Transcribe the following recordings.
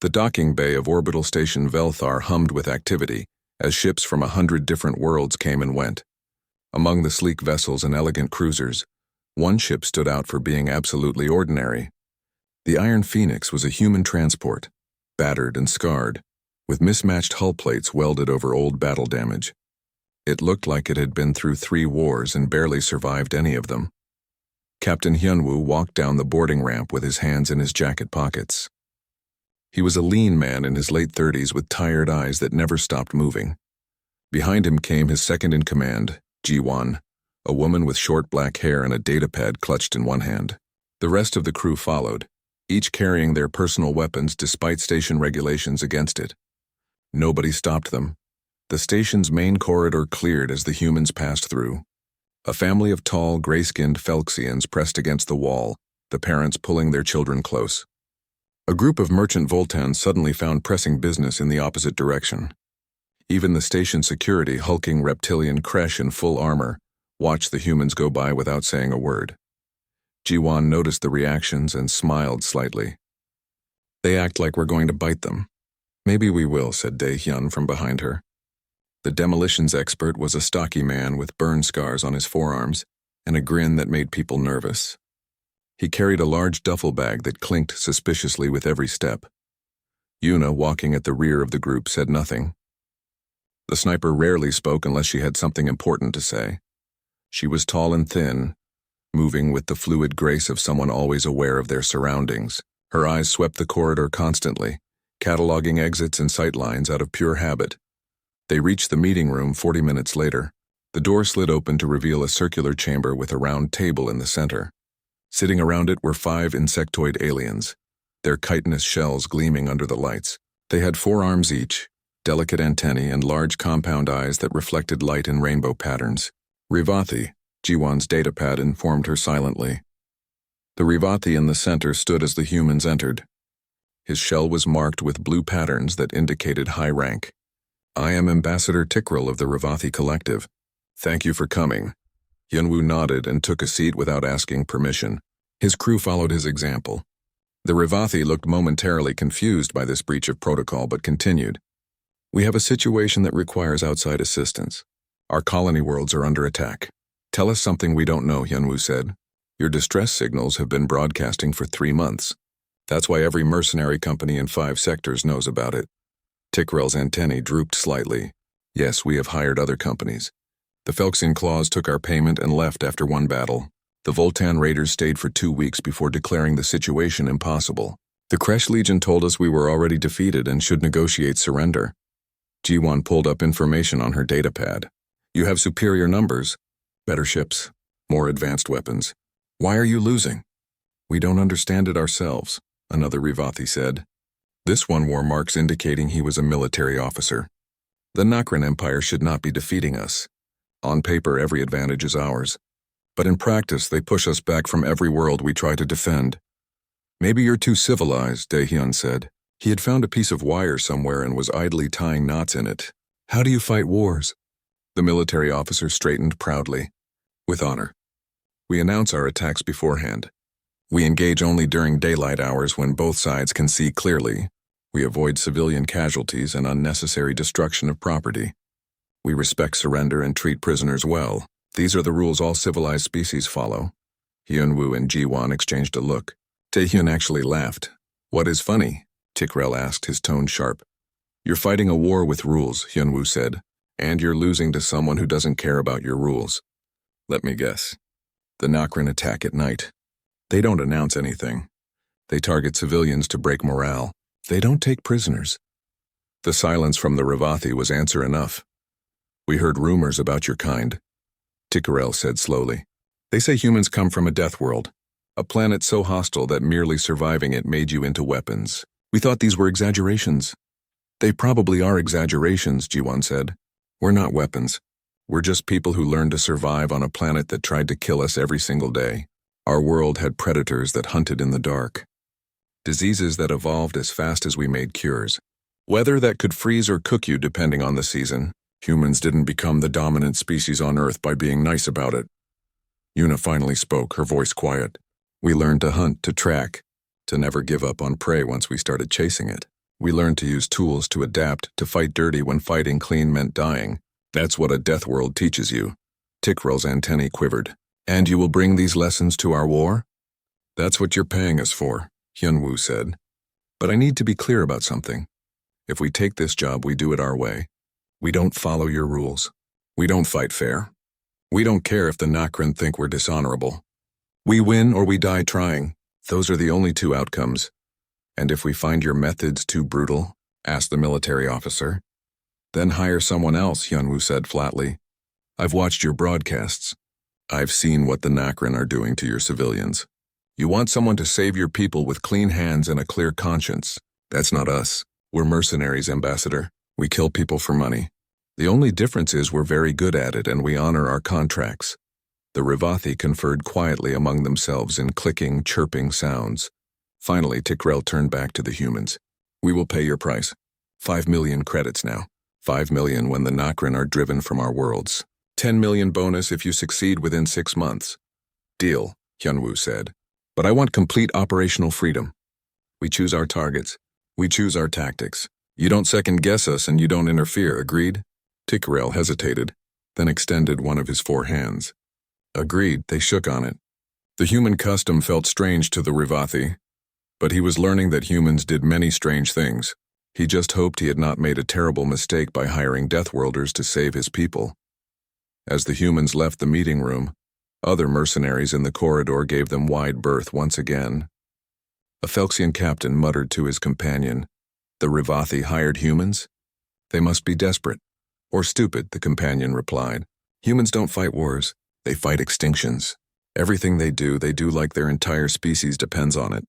The docking bay of orbital station Velthar hummed with activity as ships from 100 different worlds came and went. Among the sleek vessels and elegant cruisers, one ship stood out for being absolutely ordinary. The Iron Phoenix was a human transport, battered and scarred, with mismatched hull plates welded over old battle damage. It looked like it had been through 3 wars and barely survived any of them. Captain Hyunwoo walked down the boarding ramp with his hands in his jacket pockets. He was a lean man in his late 30s with tired eyes that never stopped moving. Behind him came his second-in-command, Ji-won, a woman with short black hair and a datapad clutched in one hand. The rest of the crew followed, each carrying their personal weapons despite station regulations against it. Nobody stopped them. The station's main corridor cleared as the humans passed through. A family of tall, gray-skinned Phelxians pressed against the wall, the parents pulling their children close. A group of merchant Voltans suddenly found pressing business in the opposite direction. Even the station security, hulking reptilian Kresh in full armor, watched the humans go by without saying a word. Ji-won noticed the reactions and smiled slightly. "They act like we're going to bite them." "Maybe we will," said Dae-hyun from behind her. The demolitions expert was a stocky man with burn scars on his forearms and a grin that made people nervous. He carried a large duffel bag that clinked suspiciously with every step. Yuna, walking at the rear of the group, said nothing. The sniper rarely spoke unless she had something important to say. She was tall and thin, moving with the fluid grace of someone always aware of their surroundings. Her eyes swept the corridor constantly, cataloging exits and sightlines out of pure habit. They reached the meeting room 40 minutes later. The door slid open to reveal a circular chamber with a round table in the center. Sitting around it were 5 insectoid aliens, their chitinous shells gleaming under the lights. They had 4 arms each, delicate antennae and large compound eyes that reflected light in rainbow patterns. Rivathi, Ji-won's datapad informed her silently. The Rivathi in the center stood as the humans entered. His shell was marked with blue patterns that indicated high rank. "I am Ambassador Tikril of the Rivathi Collective. Thank you for coming." Hyunwoo nodded and took a seat without asking permission. His crew followed his example. The Rivathi looked momentarily confused by this breach of protocol but continued. "We have a situation that requires outside assistance. Our colony worlds are under attack." "Tell us something we don't know," Hyunwoo said. "Your distress signals have been broadcasting for 3 months. That's why every mercenary company in 5 sectors knows about it." Tikril's antennae drooped slightly. "Yes, we have hired other companies. The Phelxian Claws took our payment and left after 1 battle. The Voltan Raiders stayed for 2 weeks before declaring the situation impossible. The Kresh Legion told us we were already defeated and should negotiate surrender." Ji-won pulled up information on her datapad. "You have superior numbers, better ships, more advanced weapons. Why are you losing?" "We don't understand it ourselves," another Rivathi said. This one wore marks indicating he was a military officer. "The Nakran Empire should not be defeating us. On paper, every advantage is ours. But in practice, they push us back from every world we try to defend." "Maybe you're too civilized," Dae-hyun said. He had found a piece of wire somewhere and was idly tying knots in it. "How do you fight wars?" The military officer straightened proudly. "With honor. We announce our attacks beforehand. We engage only during daylight hours when both sides can see clearly. We avoid civilian casualties and unnecessary destruction of property. We respect surrender and treat prisoners well. These are the rules all civilized species follow." Hyunwoo and Ji-won exchanged a look. Taehyun actually laughed. "What is funny?" Tikril asked, his tone sharp. "You're fighting a war with rules," Hyunwoo said, "and you're losing to someone who doesn't care about your rules. Let me guess. The Nakran attack at night. They don't announce anything. They target civilians to break morale. They don't take prisoners." The silence from the Rivathi was answer enough. "We heard rumors about your kind," Tikril said slowly. "They say humans come from a death world, a planet so hostile that merely surviving it made you into weapons. We thought these were exaggerations." "They probably are exaggerations," Ji-won said. "We're not weapons. We're just people who learned to survive on a planet that tried to kill us every single day. Our world had predators that hunted in the dark. Diseases that evolved as fast as we made cures. Weather that could freeze or cook you depending on the season. Humans didn't become the dominant species on Earth by being nice about it." Yuna finally spoke, her voice quiet. "We learned to hunt, to track, to never give up on prey once we started chasing it. We learned to use tools to adapt, to fight dirty when fighting clean meant dying. That's what a death world teaches you. Tickrell's antennae quivered. And you will bring these lessons to our war? That's what you're paying us for, Hyunwoo said. But I need to be clear about something. If we take this job, we do it our way. We don't follow your rules. We don't fight fair. We don't care if the Nakran think we're dishonorable. We win or we die trying. Those are the only two outcomes. And if we find your methods too brutal, asked the military officer. Then hire someone else, Hyunwoo said flatly. I've watched your broadcasts. I've seen what the Nakran are doing to your civilians. You want someone to save your people with clean hands and a clear conscience. That's not us. We're mercenaries, Ambassador. We kill people for money. The only difference is we're very good at it and we honor our contracts. The Rivathi conferred quietly among themselves in clicking, chirping sounds. Finally, Tickrell turned back to the humans. We will pay your price. 5 million credits now. 5 million when the Nakran are driven from our worlds. 10 million bonus if you succeed within 6 months. Deal, Hyunwoo said. But I want complete operational freedom. We choose our targets. We choose our tactics. You don't second-guess us and you don't interfere, agreed? Tickrell hesitated, then extended one of his 4 hands. Agreed, they shook on it. The human custom felt strange to the Rivathi, but he was learning that humans did many strange things. He just hoped he had not made a terrible mistake by hiring Deathworlders to save his people. As the humans left the meeting room, other mercenaries in the corridor gave them wide berth once again. A Phelxian captain muttered to his companion, "The Rivathi hired humans? They must be desperate. Or stupid," the companion replied. "Humans don't fight wars, they fight extinctions. Everything they do like their entire species depends on it."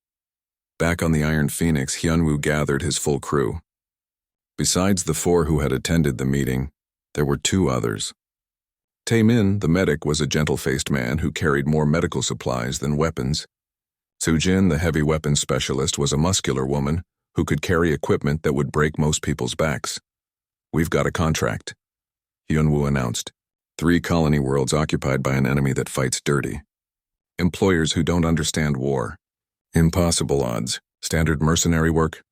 Back on the Iron Phoenix, Hyunwoo gathered his full crew. Besides the 4 who had attended the meeting, there were 2 others. Taemin, the medic, was a gentle-faced man who carried more medical supplies than weapons. Sujin, the heavy weapons specialist, was a muscular woman who could carry equipment that would break most people's backs. "We've got a contract," Hyunwoo announced. 3 colony worlds occupied by an enemy that fights dirty. Employers who don't understand war. Impossible odds. Standard mercenary work.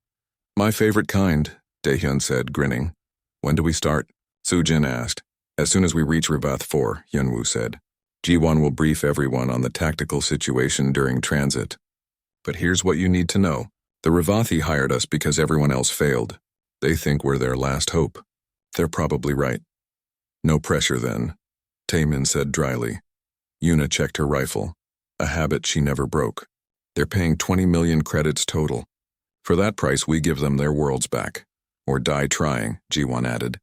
"My favorite kind," Daehyun said, grinning. "When do we start?" Sujin asked. "As soon as we reach Rivath 4, Hyunwoo said. Ji-won will brief everyone on the tactical situation during transit. But here's what you need to know. The Rivathi hired us because everyone else failed. They think we're their last hope. They're probably right." "No pressure then," Taemin said dryly. Yuna checked her rifle, a habit she never broke. "They're paying 20 million credits total. For that price, we give them their worlds back. Or die trying," Ji-won added.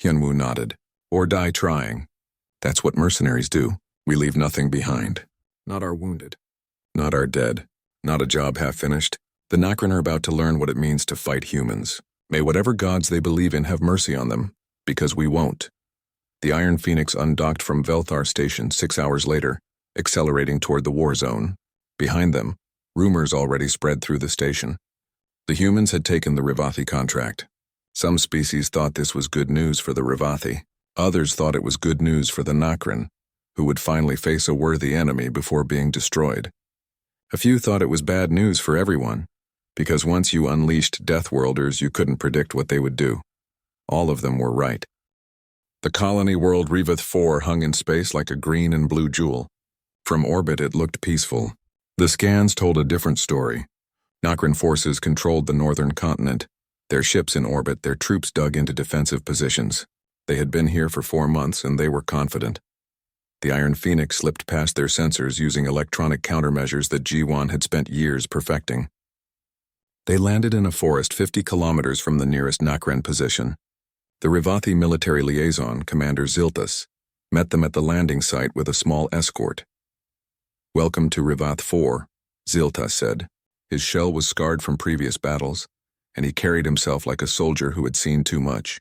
Hyunwoo nodded. "Or die trying. That's what mercenaries do. We leave nothing behind. Not our wounded. Not our dead. Not a job half finished. The Nakran are about to learn what it means to fight humans. May whatever gods they believe in have mercy on them, because we won't." The Iron Phoenix undocked from Velthar Station 6 hours later, accelerating toward the war zone. Behind them, rumors already spread through the station. The humans had taken the Rivathi contract. Some species thought this was good news for the Rivathi. Others thought it was good news for the Nakran, who would finally face a worthy enemy before being destroyed. A few thought it was bad news for everyone, because once you unleashed Deathworlders, you couldn't predict what they would do. All of them were right. The colony world Rivath 4 hung in space like a green and blue jewel. From orbit, it looked peaceful. The scans told a different story. Nakran forces controlled the northern continent. Their ships in orbit, their troops dug into defensive positions. They had been here for 4 months, and they were confident. The Iron Phoenix slipped past their sensors using electronic countermeasures that Ji-won had spent years perfecting. They landed in a forest 50 kilometers from the nearest Nakran position. The Rivathi military liaison, Commander Ziltas, met them at the landing site with a small escort. "Welcome to Rivath 4, Ziltas said. His shell was scarred from previous battles, and he carried himself like a soldier who had seen too much.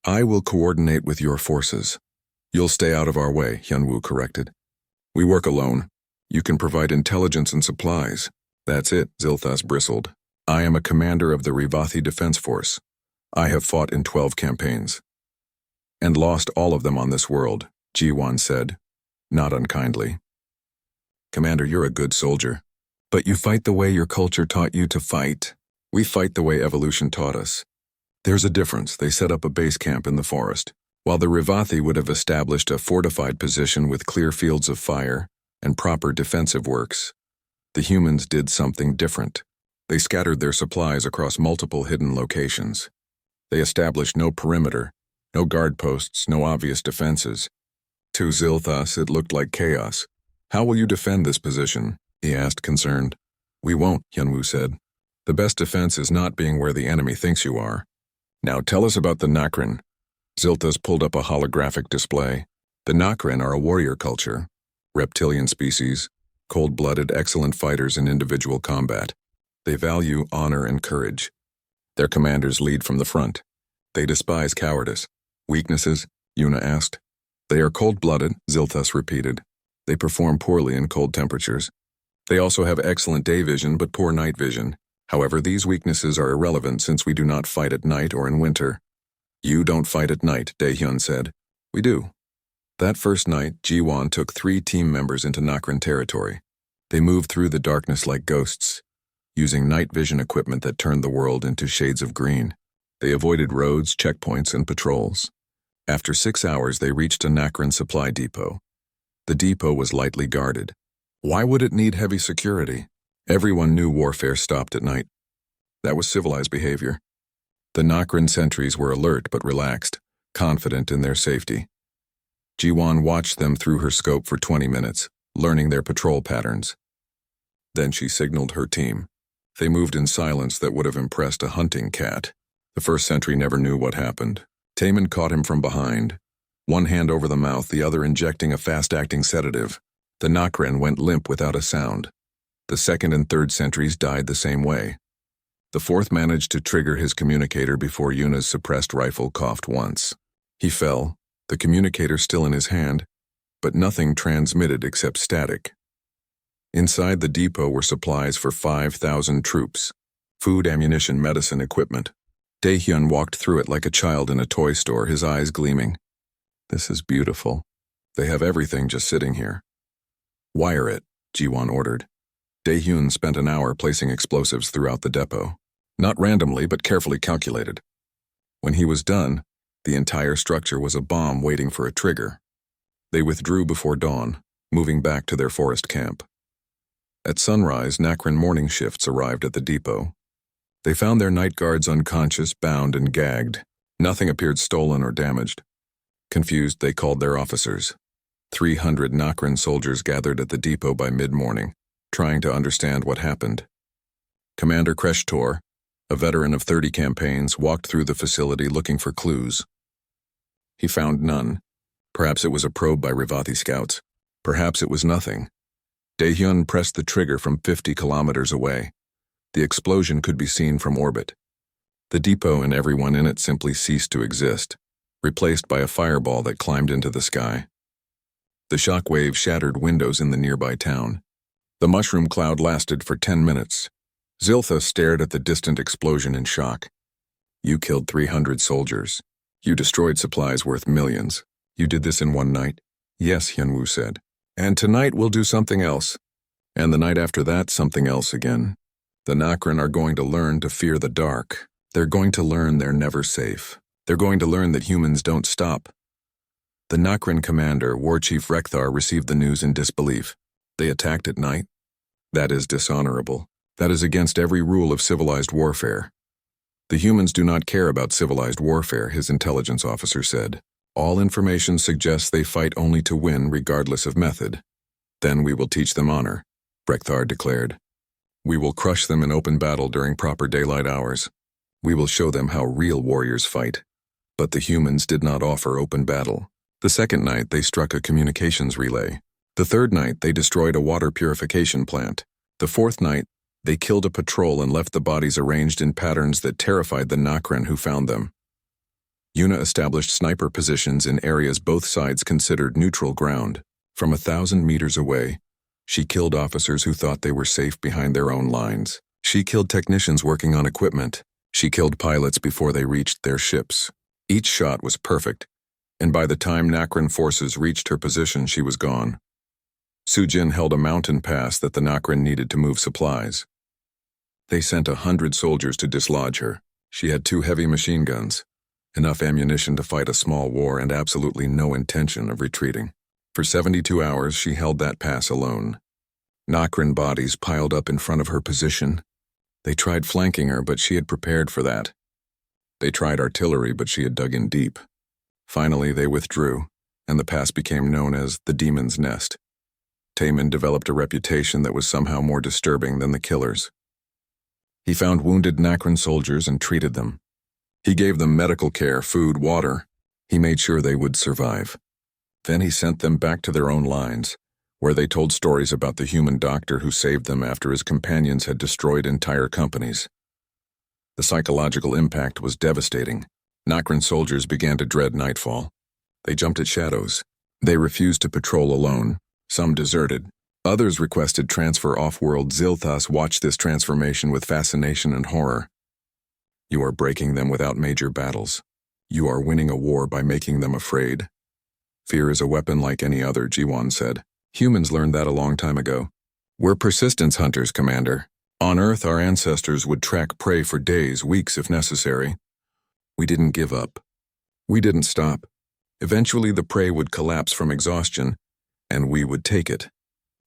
"I will coordinate with your forces. You'll stay out of our way," Hyunwoo corrected. "We work alone. You can provide intelligence and supplies." "That's it," Zilthas bristled. "I am a commander of the Rivathi Defense Force. I have fought in 12 campaigns. And lost all of them on this world," Ji-won said, not unkindly. "Commander, you're a good soldier. But you fight the way your culture taught you to fight. We fight the way evolution taught us. There's a difference. They set up a base camp in the forest, while the Rivathi would have established a fortified position with clear fields of fire and proper defensive works. The humans did something different. They scattered their supplies across multiple hidden locations. They established no perimeter, no guard posts, no obvious defenses. To Zilthas, it looked like chaos. "How will you defend this position?" he asked, concerned. "We won't," Hyunwoo said. "The best defense is not being where the enemy thinks you are." "Now tell us about the Nakran." Zilthas pulled up a holographic display. The Nakran are a warrior culture, reptilian species, cold-blooded, excellent fighters in individual combat. They value honor and courage. Their commanders lead from the front. They despise cowardice. "Weaknesses?" Yuna asked. "They are cold-blooded," Zilthas repeated. "They perform poorly in cold temperatures. They also have excellent day vision but poor night vision. However, these weaknesses are irrelevant since we do not fight at night or in winter." "You don't fight at night," Daehyun said. "We do." That first night, Jiwon took 3 team members into Nakran territory. They moved through the darkness like ghosts, using night vision equipment that turned the world into shades of green. They avoided roads, checkpoints, and patrols. After 6 hours, they reached a Nakran supply depot. The depot was lightly guarded. Why would it need heavy security? Everyone knew warfare stopped at night. That was civilized behavior. The Nakran sentries were alert but relaxed, confident in their safety. Jiwon watched them through her scope for 20 minutes, learning their patrol patterns. Then she signaled her team. They moved in silence that would have impressed a hunting cat. The first sentry never knew what happened. Taemin caught him from behind, one hand over the mouth, the other injecting a fast-acting sedative. The Nakran went limp without a sound. The second and third sentries died the same way. The fourth managed to trigger his communicator before Yuna's suppressed rifle coughed once. He fell, the communicator still in his hand, but nothing transmitted except static. Inside the depot were supplies for 5,000 troops, food, ammunition, medicine, equipment. Daehyun walked through it like a child in a toy store, his eyes gleaming. "This is beautiful. They have everything just sitting here." "Wire it," Jiwon ordered. Daehyun spent an hour placing explosives throughout the depot. Not randomly, but carefully calculated. When he was done, the entire structure was a bomb waiting for a trigger. They withdrew before dawn, moving back to their forest camp. At sunrise, Nakran morning shifts arrived at the depot. They found their night guards unconscious, bound, and gagged. Nothing appeared stolen or damaged. Confused, they called their officers. 300 Nakran soldiers gathered at the depot by mid-morning, trying to understand what happened. Commander Kreshtor, a veteran of 30 campaigns, walked through the facility looking for clues. He found none. Perhaps it was a probe by Rivathi scouts. Perhaps it was nothing. Daehyun pressed the trigger from 50 kilometers away. The explosion could be seen from orbit. The depot and everyone in it simply ceased to exist, replaced by a fireball that climbed into the sky. The shock wave shattered windows in the nearby town. The mushroom cloud lasted for 10 minutes. Ziltha stared at the distant explosion in shock. "You killed 300 soldiers. You destroyed supplies worth millions. You did this in one night?" "Yes," Hyunwoo said. "And tonight we'll do something else. And the night after that, something else again. The Nakran are going to learn to fear the dark. They're going to learn they're never safe. They're going to learn that humans don't stop." The Nakran commander, War Chief Rekthar, received the news in disbelief. "They attacked at night? That is dishonorable. That is against every rule of civilized warfare." "The humans do not care about civilized warfare," his intelligence officer said. "All information suggests they fight only to win regardless of method." "Then we will teach them honor," Rekthar declared. "We will crush them in open battle during proper daylight hours. We will show them how real warriors fight." But the humans did not offer open battle. The second night, they struck a communications relay. The third night, they destroyed a water purification plant. The fourth night, they killed a patrol and left the bodies arranged in patterns that terrified the Nakran who found them. Yuna established sniper positions in areas both sides considered neutral ground. From 1,000 meters away, she killed officers who thought they were safe behind their own lines. She killed technicians working on equipment. She killed pilots before they reached their ships. Each shot was perfect, and by the time Nakran forces reached her position, she was gone. Sujin held a mountain pass that the Nakran needed to move supplies. They sent 100 soldiers to dislodge her. She had 2 heavy machine guns, enough ammunition to fight a small war and absolutely no intention of retreating. For 72 hours, she held that pass alone. Nokran bodies piled up in front of her position. They tried flanking her, but she had prepared for that. They tried artillery, but she had dug in deep. Finally, they withdrew, and the pass became known as the Demon's Nest. Taman developed a reputation that was somehow more disturbing than the killers. He found wounded Nokran soldiers and treated them. He gave them medical care, food, water. He made sure they would survive. Then he sent them back to their own lines, where they told stories about the human doctor who saved them after his companions had destroyed entire companies. The psychological impact was devastating. Nokran soldiers began to dread nightfall. They jumped at shadows. They refused to patrol alone. Some deserted. Others requested transfer off-world. Zilthas watched this transformation with fascination and horror. You are breaking them without major battles. You are winning a war by making them afraid. Fear is a weapon like any other, Jiwan said. Humans learned that a long time ago. We're persistence hunters, Commander. On Earth, our ancestors would track prey for days, weeks if necessary. We didn't give up. We didn't stop. Eventually, the prey would collapse from exhaustion, and we would take it.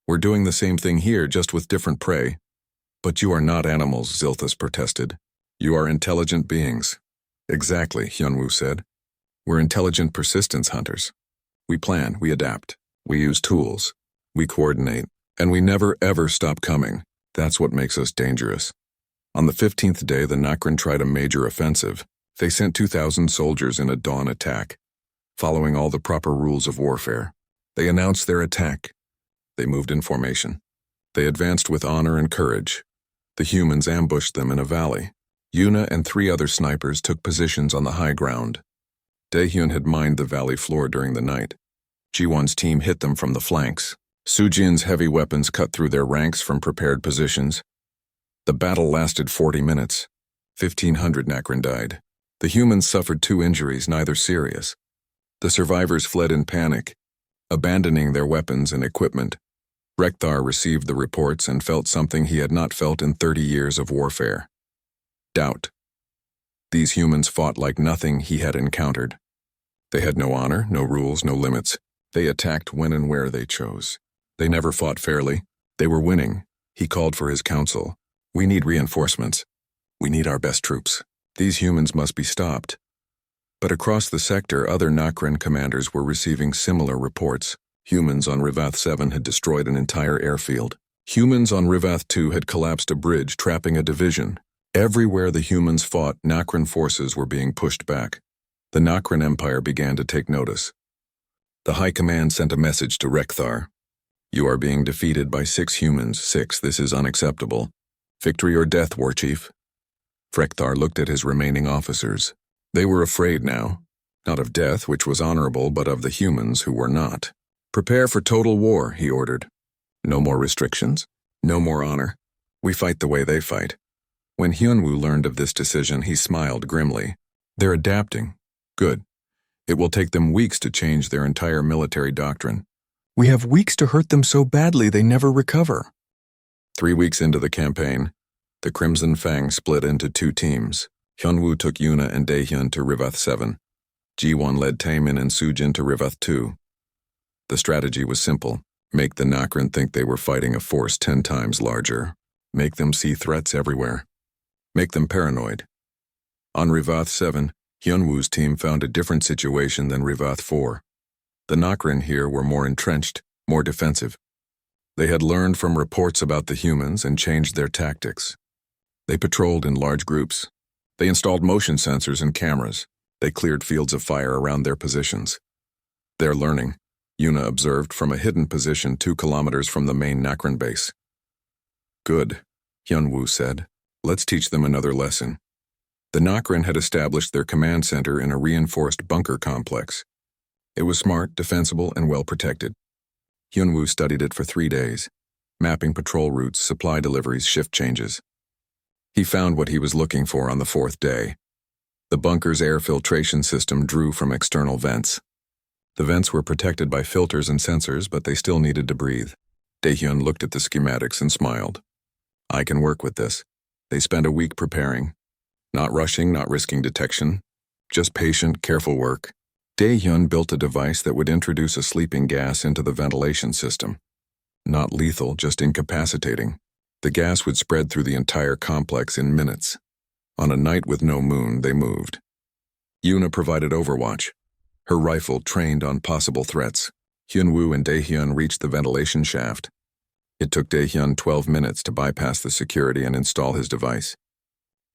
We're doing the same thing here, just with different prey. But you are not animals, Zilthas protested. You are intelligent beings. Exactly, Hyunwoo said. We're intelligent persistence hunters. We plan, we adapt, we use tools, we coordinate, and we never ever stop coming. That's what makes us dangerous. On the 15th day, the Nokran tried a major offensive. They sent 2,000 soldiers in a dawn attack, following all the proper rules of warfare. They announced their attack. They moved in formation. They advanced with honor and courage. The humans ambushed them in a valley. Yuna and 3 other snipers took positions on the high ground. Daehyun had mined the valley floor during the night. Jiwon's team hit them from the flanks. Sujin's heavy weapons cut through their ranks from prepared positions. The battle lasted 40 minutes. 1,500 Nokran died. The humans suffered 2 injuries, neither serious. The survivors fled in panic, abandoning their weapons and equipment. Rekthar received the reports and felt something he had not felt in 30 years of warfare. Doubt. These humans fought like nothing he had encountered. They had no honor, no rules, no limits. They attacked when and where they chose. They never fought fairly. They were winning. He called for his council. We need reinforcements. We need our best troops. These humans must be stopped. But across the sector, other Nokran commanders were receiving similar reports. Humans on Rivath 7 had destroyed an entire airfield. Humans on Rivath 2 had collapsed a bridge, trapping a division. Everywhere the humans fought, Nokran forces were being pushed back. The Nokran Empire began to take notice. The High Command sent a message to Rekthar. You are being defeated by 6 humans. 6, this is unacceptable. Victory or death, War Chief. Rekthar looked at his remaining officers. They were afraid now. Not of death, which was honorable, but of the humans who were not. Prepare for total war, he ordered. No more restrictions. No more honor. We fight the way they fight. When Hyunwoo learned of this decision, he smiled grimly. They're adapting. Good. It will take them weeks to change their entire military doctrine. We have weeks to hurt them so badly they never recover. 3 weeks into the campaign, the Crimson Fang split into 2 teams. Hyunwoo took Yuna and Daehyun to Rivath 7. Jiwon led Taemin and Sujin to Rivath 2. The strategy was simple. Make the Nokran think they were fighting a force 10 times larger. Make them see threats everywhere. Make them paranoid. On Rivath 7, Hyunwoo's team found a different situation than Rivath 4. The Nokran here were more entrenched, more defensive. They had learned from reports about the humans and changed their tactics. They patrolled in large groups. They installed motion sensors and cameras. They cleared fields of fire around their positions. They're learning, Yuna observed from a hidden position 2 kilometers from the main Nokran base. Good, Hyunwoo said. Let's teach them another lesson. The Nokran had established their command center in a reinforced bunker complex. It was smart, defensible, and well protected. Hyunwoo studied it for 3 days, mapping patrol routes, supply deliveries, shift changes. He found what he was looking for on the 4th day. The bunker's air filtration system drew from external vents. The vents were protected by filters and sensors, but they still needed to breathe. Daehyun looked at the schematics and smiled. I can work with this. They spent a week preparing. Not rushing, not risking detection. Just patient, careful work. Dae-hyun built a device that would introduce a sleeping gas into the ventilation system. Not lethal, just incapacitating. The gas would spread through the entire complex in minutes. On a night with no moon, they moved. Yuna provided overwatch. Her rifle trained on possible threats. Hyunwoo and Dae-hyun reached the ventilation shaft. It took Dae-hyun 12 minutes to bypass the security and install his device.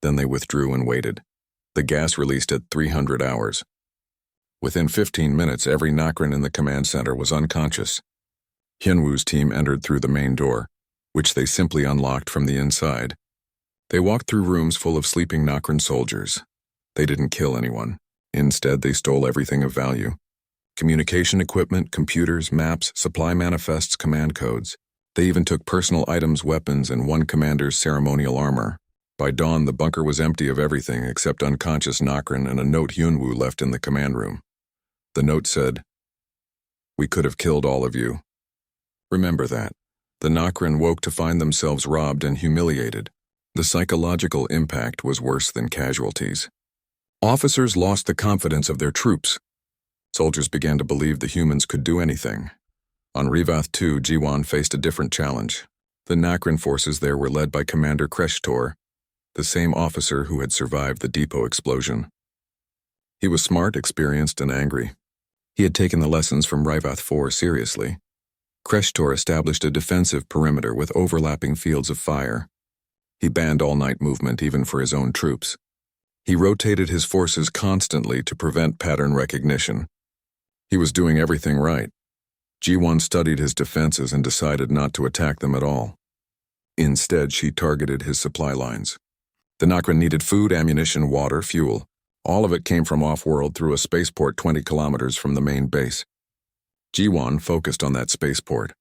Then they withdrew and waited. The gas released at 300 hours. Within 15 minutes, every Nokrin in the command center was unconscious. Hyunwoo's team entered through the main door, which they simply unlocked from the inside. They walked through rooms full of sleeping Nokrin soldiers. They didn't kill anyone. Instead, they stole everything of value. Communication equipment, computers, maps, supply manifests, command codes. They even took personal items, weapons, and one commander's ceremonial armor. By dawn, the bunker was empty of everything except unconscious Nokrin and a note Hyunwoo left in the command room. The note said, "We could have killed all of you. Remember that." The Nokrin woke to find themselves robbed and humiliated. The psychological impact was worse than casualties. Officers lost the confidence of their troops. Soldiers began to believe the humans could do anything. On Rivath 2, Jiwon faced a different challenge. The Nokrin forces there were led by Commander Kreshtor, the same officer who had survived the depot explosion. He was smart, experienced, and angry. He had taken the lessons from Rivath 4 seriously. Kreshtor established a defensive perimeter with overlapping fields of fire. He banned all-night movement even for his own troops. He rotated his forces constantly to prevent pattern recognition. He was doing everything right. Jiwon studied his defenses and decided not to attack them at all. Instead, she targeted his supply lines. The Nokrin needed food, ammunition, water, fuel. All of it came from off-world through a spaceport 20 kilometers from the main base. Jiwon focused on that spaceport.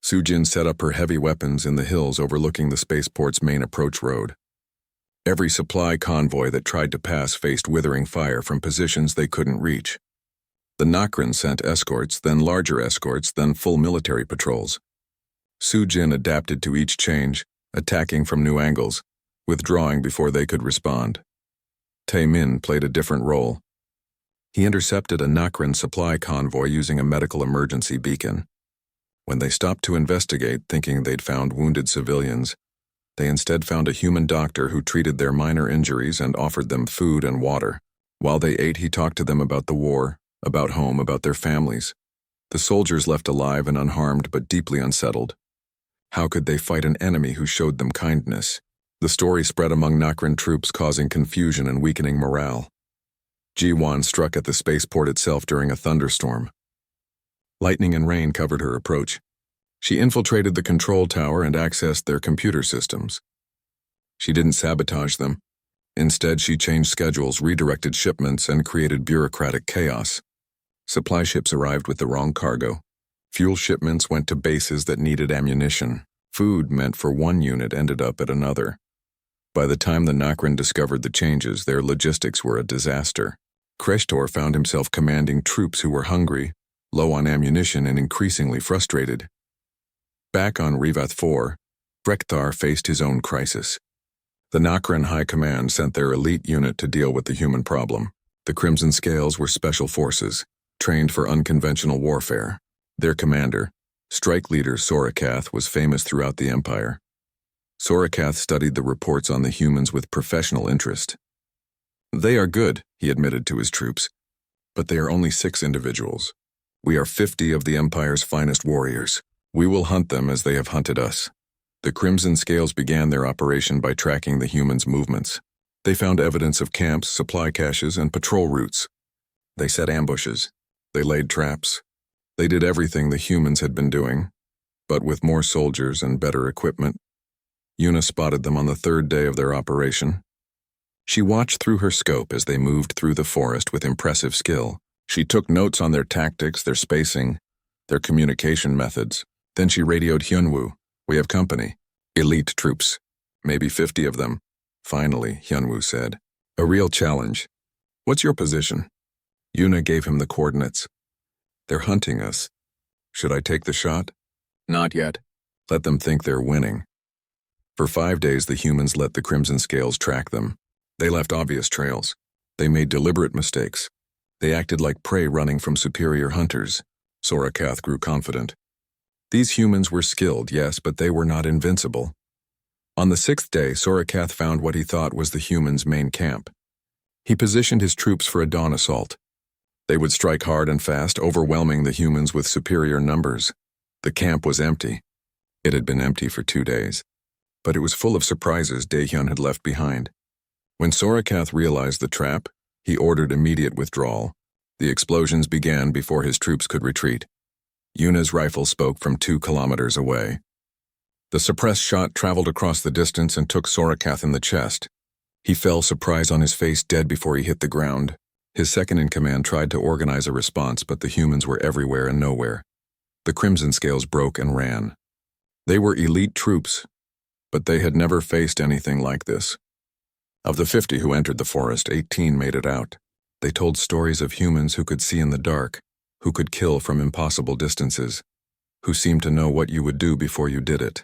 Sujin set up her heavy weapons in the hills overlooking the spaceport's main approach road. Every supply convoy that tried to pass faced withering fire from positions they couldn't reach. The Nokrin sent escorts, then larger escorts, then full military patrols. Sujin adapted to each change, attacking from new angles, withdrawing before they could respond. Tae-min played a different role. He intercepted a Nokrin supply convoy using a medical emergency beacon. When they stopped to investigate, thinking they'd found wounded civilians, they instead found a human doctor who treated their minor injuries and offered them food and water. While they ate, he talked to them about the war, about home, about their families. The soldiers left alive and unharmed but deeply unsettled. How could they fight an enemy who showed them kindness? The story spread among Nokrin troops, causing confusion and weakening morale. Jiwon struck at the spaceport itself during a thunderstorm. Lightning and rain covered her approach. She infiltrated the control tower and accessed their computer systems. She didn't sabotage them. Instead, she changed schedules, redirected shipments, and created bureaucratic chaos. Supply ships arrived with the wrong cargo. Fuel shipments went to bases that needed ammunition. Food meant for one unit ended up at another. By the time the Nokrin discovered the changes, their logistics were a disaster. Kreshtor found himself commanding troops who were hungry, low on ammunition, and increasingly frustrated. Back on Rivath 4, Brekthar faced his own crisis. The Nokrin High Command sent their elite unit to deal with the human problem. The Crimson Scales were special forces, trained for unconventional warfare. Their commander, strike leader Sorakath, was famous throughout the Empire. Sorakath studied the reports on the humans with professional interest. "They are good," he admitted to his troops, "but they are only 6 individuals. We are 50 of the Empire's finest warriors. We will hunt them as they have hunted us." The Crimson Scales began their operation by tracking the humans' movements. They found evidence of camps, supply caches, and patrol routes. They set ambushes. They laid traps. They did everything the humans had been doing, but with more soldiers and better equipment. Yuna spotted them on the 3rd day of their operation. She watched through her scope as they moved through the forest with impressive skill. She took notes on their tactics, their spacing, their communication methods. Then she radioed Hyunwoo. "We have company. Elite troops. Maybe 50 of them." Finally, Hyunwoo said, "A real challenge. What's your position?" Yuna gave him the coordinates. "They're hunting us. Should I take the shot?" "Not yet. Let them think they're winning." For 5 days, the humans let the Crimson Scales track them. They left obvious trails. They made deliberate mistakes. They acted like prey running from superior hunters. Sorakath grew confident. These humans were skilled, yes, but they were not invincible. On the 6th day, Sorakath found what he thought was the humans' main camp. He positioned his troops for a dawn assault. They would strike hard and fast, overwhelming the humans with superior numbers. The camp was empty. It had been empty for 2 days. But it was full of surprises Daehyun had left behind. When Sorakath realized the trap, he ordered immediate withdrawal. The explosions began before his troops could retreat. Yuna's rifle spoke from 2 kilometers away. The suppressed shot traveled across the distance and took Sorakath in the chest. He fell, surprise on his face, dead before he hit the ground. His second-in-command tried to organize a response, but the humans were everywhere and nowhere. The Crimson Scales broke and ran. They were elite troops, but they had never faced anything like this. Of the 50 who entered the forest, 18 made it out. They told stories of humans who could see in the dark, who could kill from impossible distances, who seemed to know what you would do before you did it.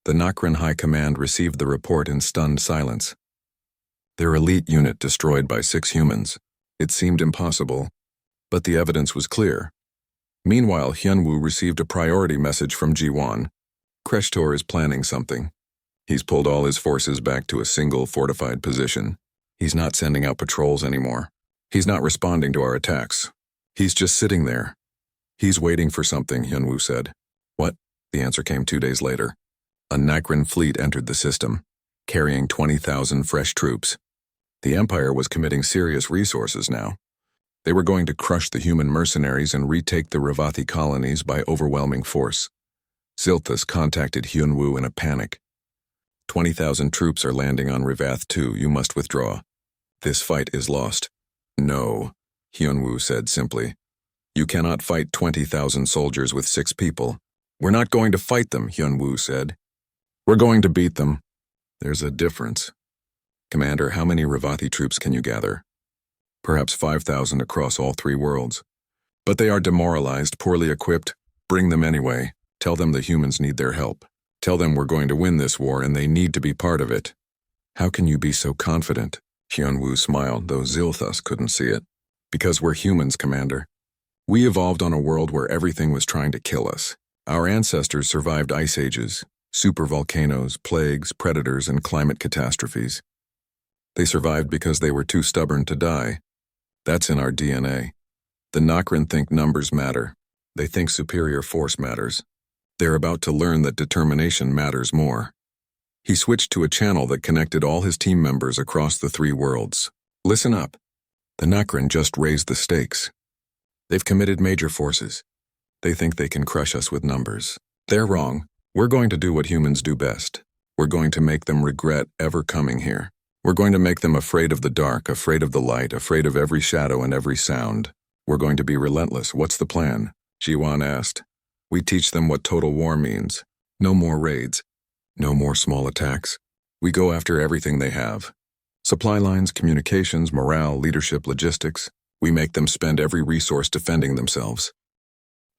The Nokran High Command received the report in stunned silence. Their elite unit destroyed by 6 humans. It seemed impossible, but the evidence was clear. Meanwhile, Hyunwoo received a priority message from Jiwon. Kreshtor is planning something. He's pulled all his forces back to a single fortified position. He's not sending out patrols anymore. He's not responding to our attacks. He's just sitting there. He's waiting for something, Hyunwoo said. What? The answer came 2 days later. A Nokran fleet entered the system, carrying 20,000 fresh troops. The Empire was committing serious resources now. They were going to crush the human mercenaries and retake the Revathi colonies by overwhelming force. Zilthus contacted Hyunwoo in a panic. 20,000 troops are landing on Revath 2. You must withdraw. This fight is lost. No, Hyunwoo said simply. You cannot fight 20,000 soldiers with 6 people. We're not going to fight them, Hyunwoo said. We're going to beat them. There's a difference. Commander, how many Revathi troops can you gather? Perhaps 5,000 across all 3 worlds. But they are demoralized, poorly equipped. Bring them anyway. Tell them the humans need their help. Tell them we're going to win this war and they need to be part of it. How can you be so confident? Hyunwoo smiled, though Zilthus couldn't see it. Because we're humans, Commander. We evolved on a world where everything was trying to kill us. Our ancestors survived ice ages, supervolcanoes, plagues, predators, and climate catastrophes. They survived because they were too stubborn to die. That's in our DNA. The Nokran think numbers matter. They think superior force matters. They're about to learn that determination matters more. He switched to a channel that connected all his team members across the 3 worlds. Listen up. The Nokran just raised the stakes. They've committed major forces. They think they can crush us with numbers. They're wrong. We're going to do what humans do best. We're going to make them regret ever coming here. We're going to make them afraid of the dark, afraid of the light, afraid of every shadow and every sound. We're going to be relentless. What's the plan? Jiwon asked. We teach them what total war means. No more raids. No more small attacks. We go after everything they have. Supply lines, communications, morale, leadership, logistics. We make them spend every resource defending themselves.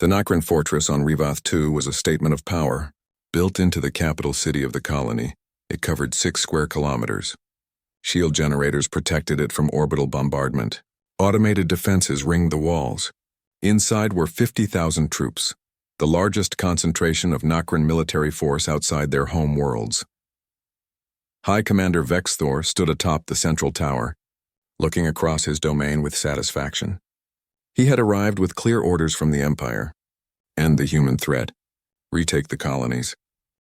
The Nokran fortress on Revath 2 was a statement of power. Built into the capital city of the colony, it covered 6 square kilometers. Shield generators protected it from orbital bombardment. Automated defenses ringed the walls. Inside were 50,000 troops, the largest concentration of Nokran military force outside their home worlds. High Commander Vexthor stood atop the central tower, looking across his domain with satisfaction. He had arrived with clear orders from the Empire. End the human threat. Retake the colonies.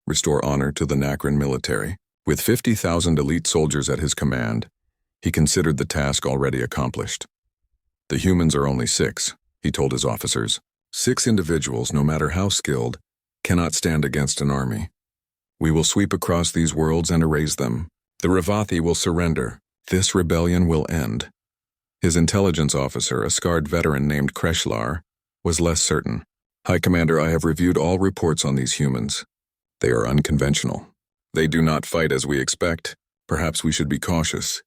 Restore honor to the Nokran military. With 50,000 elite soldiers at his command, he considered the task already accomplished. The humans are only 6, he told his officers. 6 individuals, no matter how skilled, cannot stand against an army. We will sweep across these worlds and erase them. The Revathi will surrender. This rebellion will end. His intelligence officer, a scarred veteran named Kreshlar, was less certain. High Commander, I have reviewed all reports on these humans. They are unconventional. They do not fight as we expect. Perhaps we should be cautious.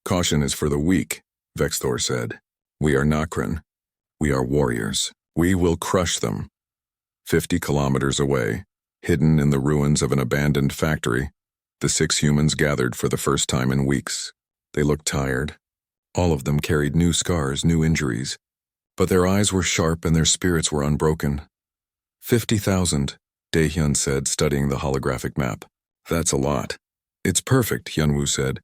Caution is for the weak, Vexthor said. We are Nokran. We are warriors. We will crush them. 50 kilometers away, Hidden in the ruins of an abandoned factory, the 6 humans gathered for the first time in weeks. They looked tired. All of them carried new scars, new injuries. But their eyes were sharp and their spirits were unbroken. 50,000, Daehyun said, studying the holographic map. That's a lot. It's perfect, Hyunwoo said.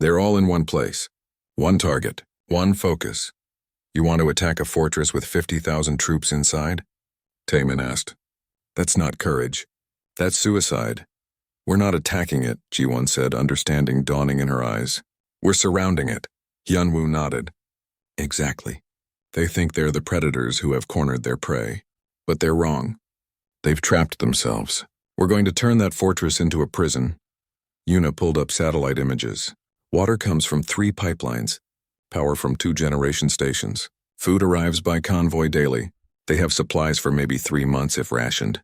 They're all in one place. One target, one focus. You want to attack a fortress with 50,000 troops inside? Taemin asked. That's not courage. That's suicide. We're not attacking it, Ji-won said, understanding dawning in her eyes. We're surrounding it. Hyunwoo nodded. Exactly. They think they're the predators who have cornered their prey. But they're wrong. They've trapped themselves. We're going to turn that fortress into a prison. Yuna pulled up satellite images. Water comes from 3 pipelines. Power from 2 generation stations. Food arrives by convoy daily. They have supplies for maybe 3 months if rationed.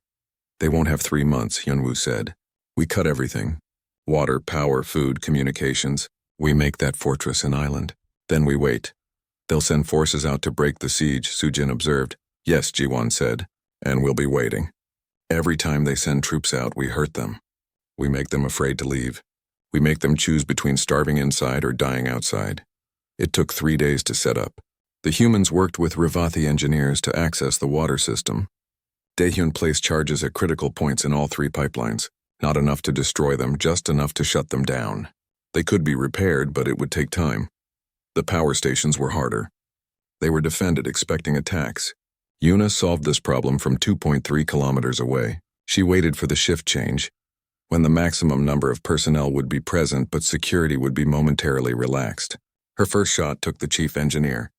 They won't have 3 months, Hyunwoo said. We cut everything. Water, power, food, communications. We make that fortress an island. Then we wait. They'll send forces out to break the siege, Sujin observed. Yes, Ji-won said. And we'll be waiting. Every time they send troops out, we hurt them. We make them afraid to leave. We make them choose between starving inside or dying outside. It took 3 days to set up. The humans worked with Revathi engineers to access the water system. Daehyun placed charges at critical points in all 3 pipelines. Not enough to destroy them, just enough to shut them down. They could be repaired, but it would take time. The power stations were harder. They were defended, expecting attacks. Yuna solved this problem from 2.3 kilometers away. She waited for the shift change, when the maximum number of personnel would be present but security would be momentarily relaxed. Her first shot took the chief engineer.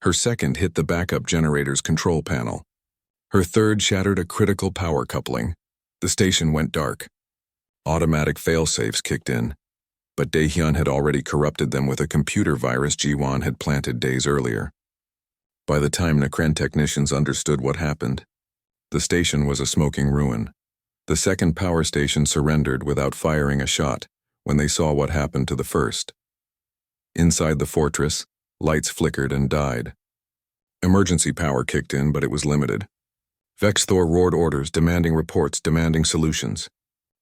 Her second hit the backup generator's control panel. Her third shattered a critical power coupling. The station went dark. Automatic fail-safes kicked in, but Daehyun had already corrupted them with a computer virus Ji-won had planted days earlier. By the time Nakren technicians understood what happened, the station was a smoking ruin. The second power station surrendered without firing a shot when they saw what happened to the first. Inside the fortress, lights flickered and died. Emergency power kicked in, but it was limited. Vexthor roared orders, demanding reports, demanding solutions.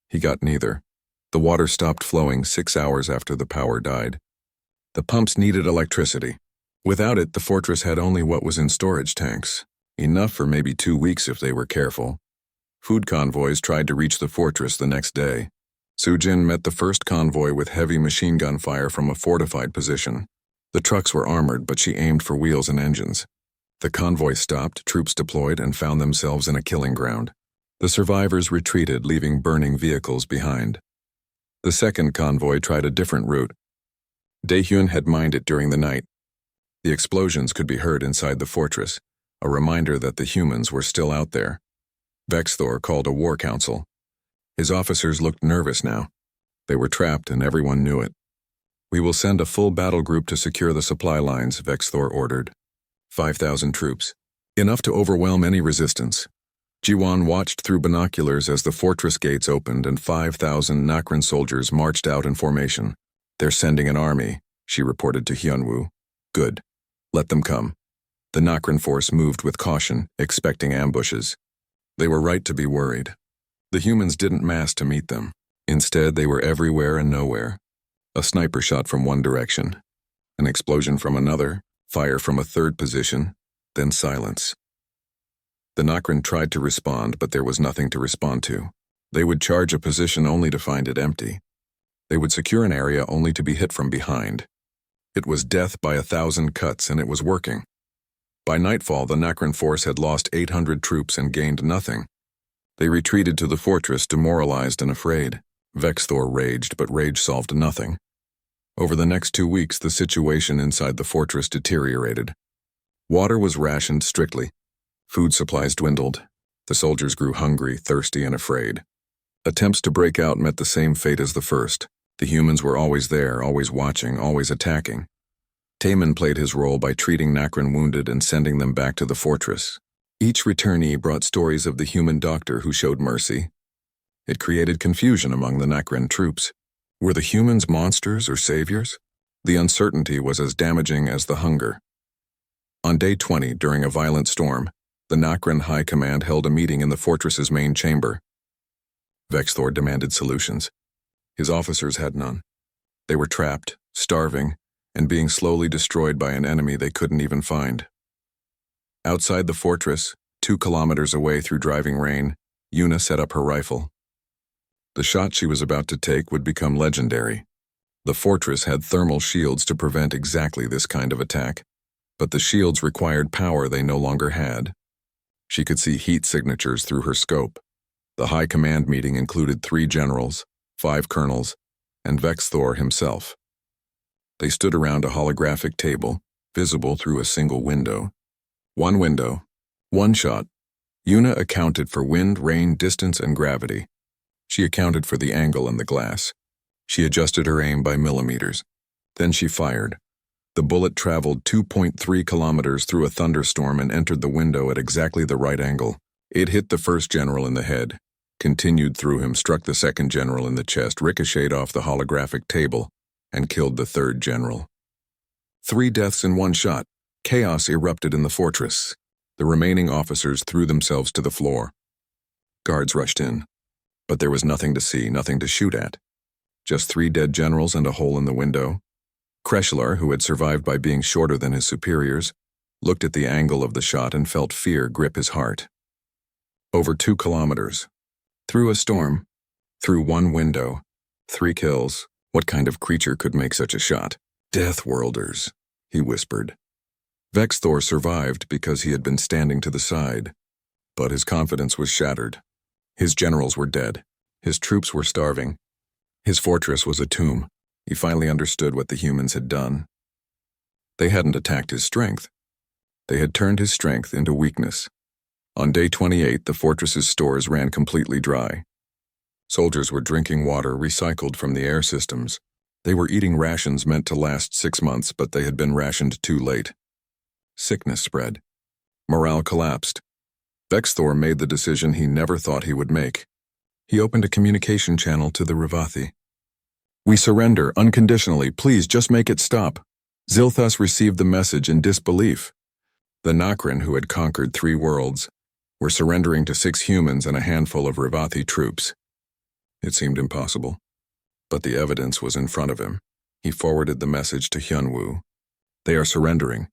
He got neither. The water stopped flowing 6 hours after the power died. The pumps needed electricity. Without it, the fortress had only what was in storage tanks, enough for maybe 2 weeks if they were careful. Food convoys tried to reach the fortress the next day. Sujin met the first convoy with heavy machine gun fire from a fortified position. The trucks were armored, but she aimed for wheels and engines. The convoy stopped, troops deployed, and found themselves in a killing ground. The survivors retreated, leaving burning vehicles behind. The second convoy tried a different route. Daehyun had mined it during the night. The explosions could be heard inside the fortress, a reminder that the humans were still out there. Vexthor called a war council. His officers looked nervous now. They were trapped and everyone knew it. We will send a full battle group to secure the supply lines, Vexthor ordered. 5,000 troops. Enough to overwhelm any resistance. Ji-won watched through binoculars as the fortress gates opened and 5,000 Nakren soldiers marched out in formation. They're sending an army, she reported to Hyunwoo. Good. Let them come. The Nakren force moved with caution, expecting ambushes. They were right to be worried. The humans didn't mass to meet them. Instead, they were everywhere and nowhere. A sniper shot from one direction, an explosion from another, fire from a third position, then silence. The Nakren tried to respond, but there was nothing to respond to. They would charge a position only to find it empty. They would secure an area only to be hit from behind. It was death by 1,000 cuts, and it was working. By nightfall, the Nakren force had lost 800 troops and gained nothing. They retreated to the fortress, demoralized and afraid. Vexthor raged, but rage solved nothing. Over the next 2 weeks, the situation inside the fortress deteriorated. Water was rationed strictly. Food supplies dwindled. The soldiers grew hungry, thirsty, and afraid. Attempts to break out met the same fate as the first. The humans were always there, always watching, always attacking. Taemin played his role by treating Nakren wounded and sending them back to the fortress. Each returnee brought stories of the human doctor who showed mercy. It created confusion among the Nakren troops. Were the humans monsters or saviors? The uncertainty was as damaging as the hunger. On day 20, during a violent storm, the Nakren High Command held a meeting in the fortress's main chamber. Vexthor demanded solutions. His officers had none. They were trapped, starving, and being slowly destroyed by an enemy they couldn't even find. Outside the fortress, 2 kilometers away through driving rain, Yuna set up her rifle. The shot she was about to take would become legendary. The fortress had thermal shields to prevent exactly this kind of attack, but the shields required power they no longer had. She could see heat signatures through her scope. The high command meeting included 3 generals, 5 colonels, and Vexthor himself. They stood around a holographic table, visible through a single window. One window, one shot. Yuna accounted for wind, rain, distance, and gravity. She accounted for the angle and the glass. She adjusted her aim by millimeters. Then she fired. The bullet traveled 2.3 kilometers through a thunderstorm and entered the window at exactly the right angle. It hit the first general in the head, continued through him, struck the second general in the chest, ricocheted off the holographic table, and killed the third general. 3 deaths in one shot. Chaos erupted in the fortress. The remaining officers threw themselves to the floor. Guards rushed in, but there was nothing to see, nothing to shoot at. Just 3 dead generals and a hole in the window. Kreshlar, who had survived by being shorter than his superiors, looked at the angle of the shot and felt fear grip his heart. Over 2 kilometers. Through a storm. Through one window. 3 kills. What kind of creature could make such a shot? Deathworlders, he whispered. Vexthor survived because he had been standing to the side, but his confidence was shattered. His generals were dead. His troops were starving. His fortress was a tomb. He finally understood what the humans had done. They hadn't attacked his strength. They had turned his strength into weakness. On day 28, the fortress's stores ran completely dry. Soldiers were drinking water recycled from the air systems. They were eating rations meant to last 6 months, but they had been rationed too late. Sickness spread. Morale collapsed. Vexthor made the decision he never thought he would make. He opened a communication channel to the Revathi. "We surrender, unconditionally. Please just make it stop." Zilthus received the message in disbelief. The Nakrin, who had conquered 3 worlds, were surrendering to 6 humans and a handful of Revathi troops. It seemed impossible, but the evidence was in front of him. He forwarded the message to Hyunwoo. "They are surrendering.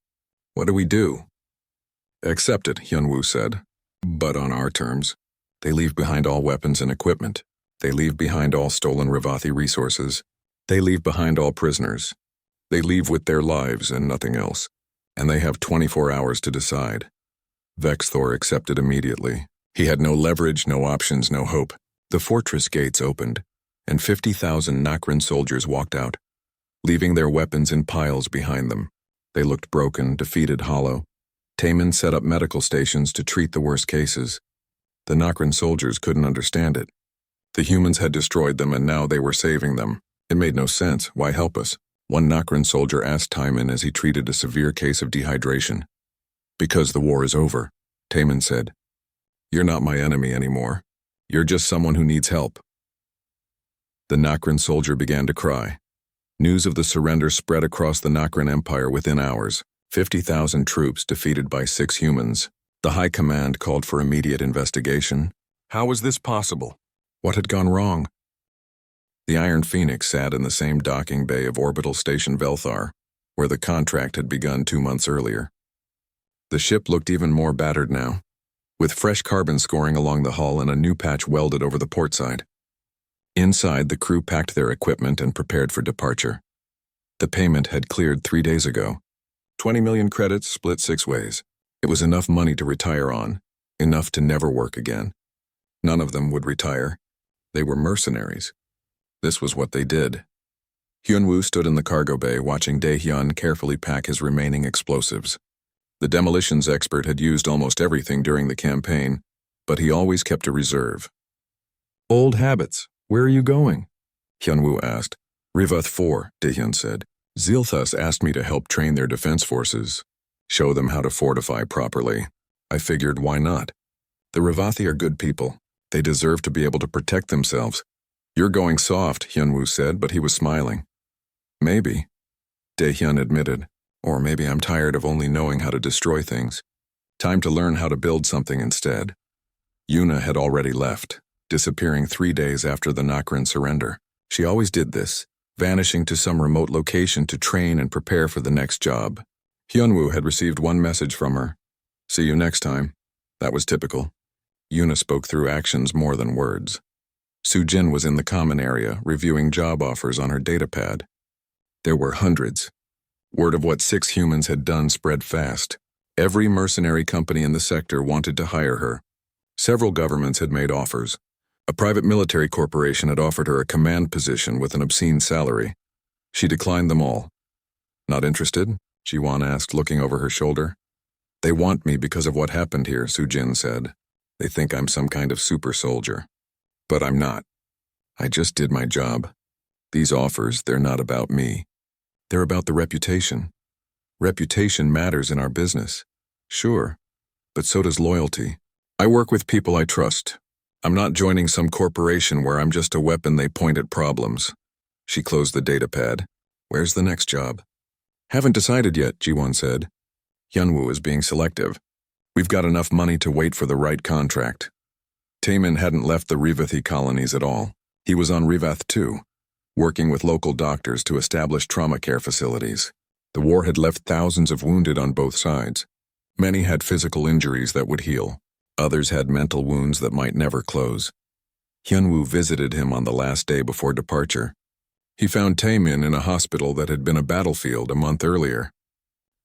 What do we do?" "Accept it," Hyunwoo said, "but on our terms. They leave behind all weapons and equipment. They leave behind all stolen Revathi resources. They leave behind all prisoners. They leave with their lives and nothing else. And they have 24 hours to decide." Vexthor accepted immediately. He had no leverage, no options, no hope. The fortress gates opened, and 50,000 Nakrin soldiers walked out, leaving their weapons in piles behind them. They looked broken, defeated, hollow. Taman set up medical stations to treat the worst cases. The Nakrin soldiers couldn't understand it. The humans had destroyed them, and now they were saving them. It made no sense. Why help us? One Nakrin soldier asked Taman as he treated a severe case of dehydration. "Because the war is over," Taman said. "You're not my enemy anymore. You're just someone who needs help." The Nakrin soldier began to cry. News of the surrender spread across the Nakrin Empire within hours. 50,000 troops defeated by 6 humans. The High Command called for immediate investigation. How was this possible? What had gone wrong? The Iron Phoenix sat in the same docking bay of Orbital Station Velthar, where the contract had begun 2 months earlier. The ship looked even more battered now, with fresh carbon scoring along the hull and a new patch welded over the port side. Inside, the crew packed their equipment and prepared for departure. The payment had cleared 3 days ago. 20 million credits split 6 ways. It was enough money to retire on, enough to never work again. None of them would retire. They were mercenaries. This was what they did. Hyunwoo stood in the cargo bay watching Daehyun carefully pack his remaining explosives. The demolitions expert had used almost everything during the campaign, but he always kept a reserve. "Old habits. Where are you going?" Hyunwoo asked. "Rivath 4, Daehyun said. "Zilthus asked me to help train their defense forces, show them how to fortify properly. I figured, why not? The Revathi are good people. They deserve to be able to protect themselves." "You're going soft," Hyunwoo said, but he was smiling. "Maybe," Daehyun admitted. "Or maybe I'm tired of only knowing how to destroy things. Time to learn how to build something instead." Yuna had already left. disappearing 3 days after the Nokran surrender. She always did this, vanishing to some remote location to train and prepare for the next job. Hyunwoo had received one message from her. "See you next time." That was typical. Yuna spoke through actions more than words. Sujin was in the common area, reviewing job offers on her datapad. There were hundreds. Word of what 6 humans had done spread fast. Every mercenary company in the sector wanted to hire her. Several governments had made offers. A private military corporation had offered her a command position with an obscene salary. She declined them all. "Not interested?" Jiwon asked, looking over her shoulder. "They want me because of what happened here," Sujin said. "They think I'm some kind of super soldier. But I'm not. I just did my job. These offers, they're not about me. They're about the reputation. Reputation matters in our business. Sure, but so does loyalty. I work with people I trust. I'm not joining some corporation where I'm just a weapon they point at problems." She closed the datapad. "Where's the next job?" "Haven't decided yet," Jiwon said. "Hyunwoo is being selective. We've got enough money to wait for the right contract." Taemin hadn't left the Rivathi colonies at all. He was on Rivath too, working with local doctors to establish trauma care facilities. The war had left thousands of wounded on both sides. Many had physical injuries that would heal. Others had mental wounds that might never close. Hyunwoo visited him on the last day before departure. He found Taemin in a hospital that had been a battlefield a month earlier.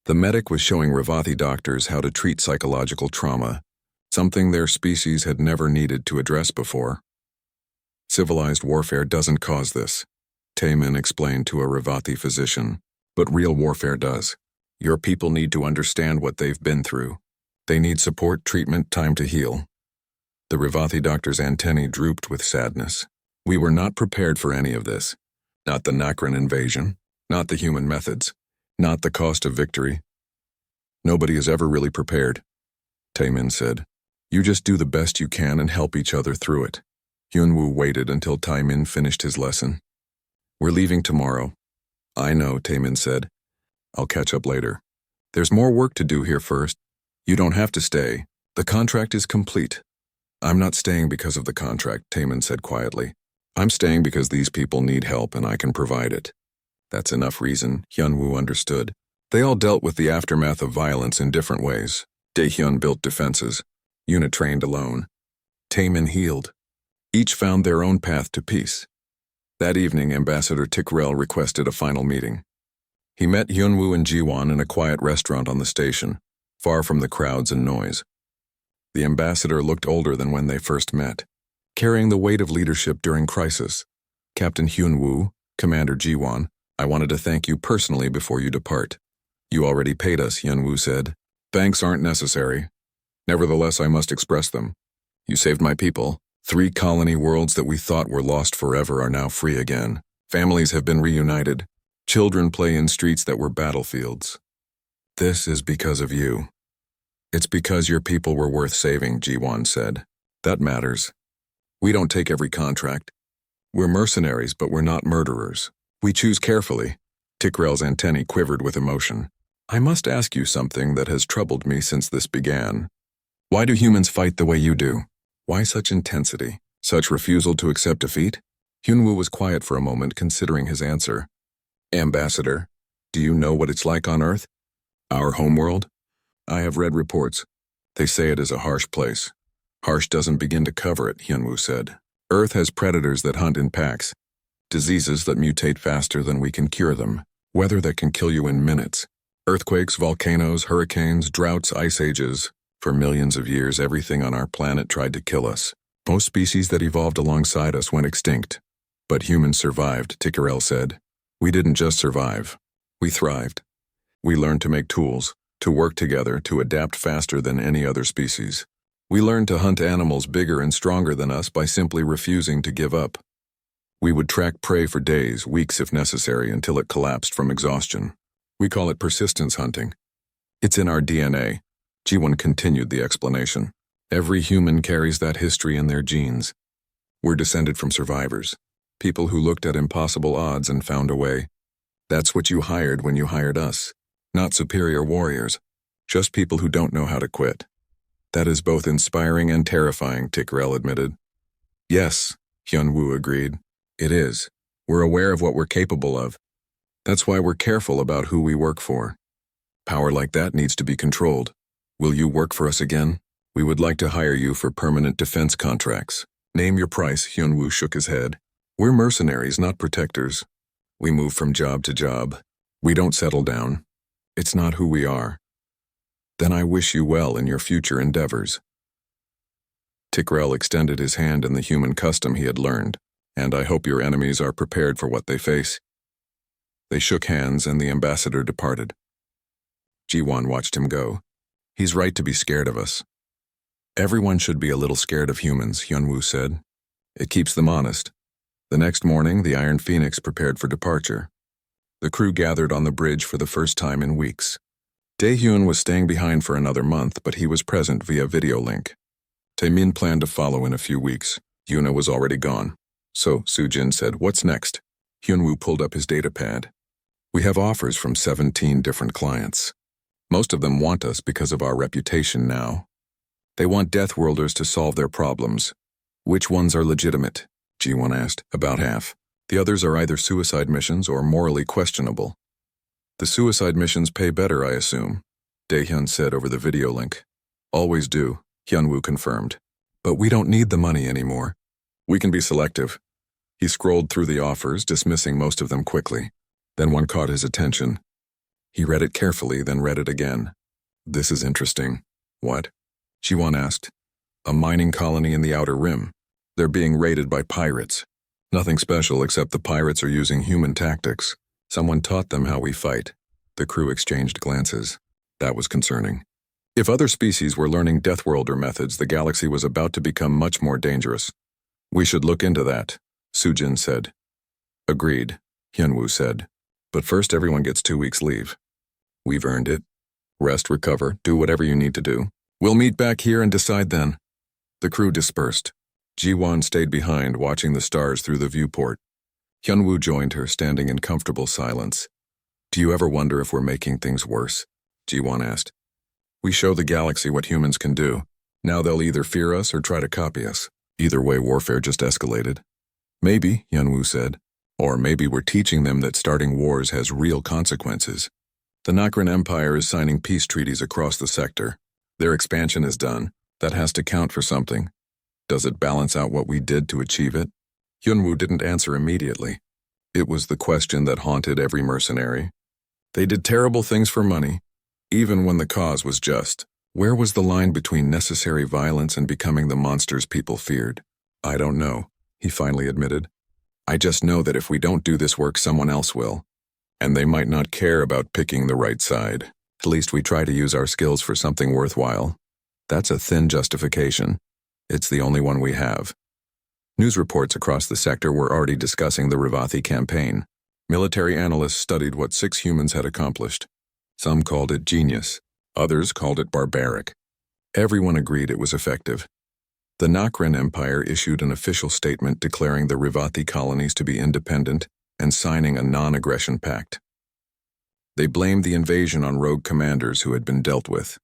The medic was showing Rivathi doctors how to treat psychological trauma, something their species had never needed to address before. "Civilized warfare doesn't cause this," Taemin explained to a Rivathi physician, "but real warfare does. Your people need to understand what they've been through. They need support, treatment, time to heal." The Rivathi doctor's antennae drooped with sadness. "We were not prepared for any of this. Not the Nokran invasion, not the human methods, not the cost of victory. Nobody is ever really prepared," Taemin said. "You just do the best you can and help each other through it." Hyunwoo waited until Taemin finished his lesson. "We're leaving tomorrow." "I know," Taemin said. "I'll catch up later. There's more work to do here first. You don't have to stay. The contract is complete." "I'm not staying because of the contract," Taemin said quietly. "I'm staying because these people need help and I can provide it." That's enough reason, Hyunwoo understood. They all dealt with the aftermath of violence in different ways. Daehyun built defenses. Yuna trained alone. Taemin healed. Each found their own path to peace. That evening, Ambassador Tikrel requested a final meeting. He met Hyunwoo and Jiwon in a quiet restaurant on the station, far from the crowds and noise. The ambassador looked older than when they first met, carrying the weight of leadership during crisis. "Captain Hyunwoo, Commander Jiwon, I wanted to thank you personally before you depart." "You already paid us," Hyunwoo said. "Thanks aren't necessary. Nevertheless, I must express them. You saved my people. 3 colony worlds that we thought were lost forever are now free again. Families have been reunited. Children play in streets that were battlefields. This is because of you." "It's because your people were worth saving," Jiwon said. "That matters. We don't take every contract. We're mercenaries, but we're not murderers. We choose carefully." Tikrel's antennae quivered with emotion. "I must ask you something that has troubled me since this began. Why do humans fight the way you do? Why such intensity? Such refusal to accept defeat?" Hyunwoo was quiet for a moment, considering his answer. "Ambassador, do you know what it's like on Earth? Our homeworld? I have read reports. They say it is a harsh place." "Harsh doesn't begin to cover it," Hyunwoo said. "Earth has predators that hunt in packs. Diseases that mutate faster than we can cure them. Weather that can kill you in minutes. Earthquakes, volcanoes, hurricanes, droughts, ice ages. For millions of years, everything on our planet tried to kill us. Most species that evolved alongside us went extinct. But humans survived," Tikrel said. "We didn't just survive. We thrived. We learned to make tools, to work together, to adapt faster than any other species. We learned to hunt animals bigger and stronger than us by simply refusing to give up. We would track prey for days, weeks if necessary, until it collapsed from exhaustion. We call it persistence hunting. It's in our DNA." Jiwon continued the explanation. "Every human carries that history in their genes. We're descended from survivors, people who looked at impossible odds and found a way. That's what you hired when you hired us. Not superior warriors, just people who don't know how to quit." "That is both inspiring and terrifying," Tikrel admitted. Yes, Hyun-woo agreed. It is. We're aware of what we're capable of. That's why we're careful about who we work for. Power like that needs to be controlled. Will you work for us again? We would like to hire you for permanent defense contracts. Name your price, Hyun-woo shook his head. We're mercenaries, not protectors. We move from job to job. We don't settle down. It's not who we are. Then I wish you well in your future endeavors. Tikrel extended his hand in the human custom he had learned, and I hope your enemies are prepared for what they face. They shook hands and the ambassador departed. Ji-won watched him go. He's right to be scared of us. Everyone should be a little scared of humans, Hyun-woo said. It keeps them honest. The next morning, the Iron Phoenix prepared for departure. The crew gathered on the bridge for the first time in weeks. Dae-hyun was staying behind for another month, but he was present via video link. Taemin planned to follow in a few weeks. Yuna was already gone. So, Soo-jin said, "What's next?" Hyun-woo pulled up his datapad. We have offers from 17 different clients. Most of them want us because of our reputation now. They want Deathworlders to solve their problems. Which ones are legitimate? Ji-won asked. About half. The others are either suicide missions or morally questionable. The suicide missions pay better, I assume, Dae-hyun said over the video link. Always do, Hyun-woo confirmed. But we don't need the money anymore. We can be selective. He scrolled through the offers, dismissing most of them quickly. Then one caught his attention. He read it carefully, then read it again. This is interesting. What? Ji-won asked. A mining colony in the Outer Rim. They're being raided by pirates. Nothing special except the pirates are using human tactics. Someone taught them how we fight. The crew exchanged glances. That was concerning. If other species were learning Deathworlder methods, the galaxy was about to become much more dangerous. We should look into that, Soo-jin said. Agreed, Hyun-woo said. But first everyone gets 2 weeks leave. We've earned it. Rest, recover, do whatever you need to do. We'll meet back here and decide then. The crew dispersed. Ji-won stayed behind, watching the stars through the viewport. Hyun-woo joined her, standing in comfortable silence. Do you ever wonder if we're making things worse? Ji-won asked. We show the galaxy what humans can do. Now they'll either fear us or try to copy us. Either way, warfare just escalated. Maybe, Hyun-woo said. Or maybe we're teaching them that starting wars has real consequences. The Nakran Empire is signing peace treaties across the sector. Their expansion is done. That has to count for something. Does it balance out what we did to achieve it? Hyun-woo didn't answer immediately. It was the question that haunted every mercenary. They did terrible things for money, even when the cause was just. Where was the line between necessary violence and becoming the monsters people feared? I don't know, he finally admitted. I just know that if we don't do this work, someone else will. And they might not care about picking the right side. At least we try to use our skills for something worthwhile. That's a thin justification. It's the only one we have. News reports across the sector were already discussing the Rivathi campaign. Military analysts studied what 6 humans had accomplished. Some called it genius. Others called it barbaric. Everyone agreed it was effective. The Nakran Empire issued an official statement declaring the Rivathi colonies to be independent and signing a non-aggression pact. They blamed the invasion on rogue commanders who had been dealt with.